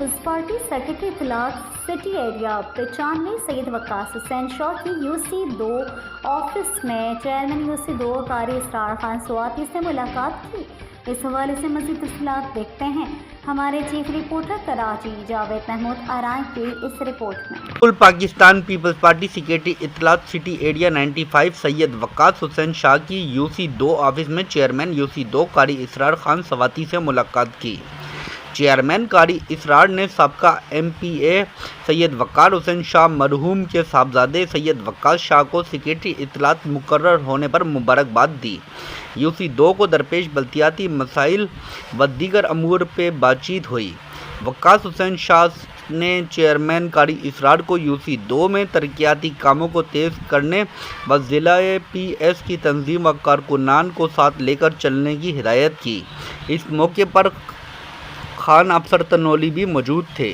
Peoples party secretary اطلاعات city area 95 سید وقاص حسین شاہ کی UC2 office میں چیئرمین UC2 قاری اسرار خان سواتی سے ملاقات کی۔ اس حوالے سے مزید تفصیلات دیکھتے ہیں ہمارے چیف رپورٹر کراچی جاوید محمود آرائیں کی اس رپورٹ میں۔ پاکستان پیپلز پارٹی سیکرٹری اطلاعات سٹی ایریا 95 سید وقاص حسین شاہ کی UC2 آفس میں چیئرمین UC2 قاری اسرار خان سواتی سے ملاقات کی۔ چیئرمین قاری اسرار نے سابقہ MPA سید وقار حسین شاہ مرحوم کے صاحبزادے سید وقاص شاہ کو سیکرٹری اطلاعات مقرر ہونے پر مبارکباد دی۔ UC2 کو درپیش بلدیاتی مسائل و دیگر امور پہ بات چیت ہوئی۔ وقاص حسین شاہ نے چیئرمین قاری اسرار کو UC2 میں ترقیاتی کاموں کو تیز کرنے و ضلع PS کی تنظیم و کارکنان کو ساتھ لے کر چلنے کی ہدایت کی۔ اس موقع پر خان افسر تنولی بھی موجود تھے۔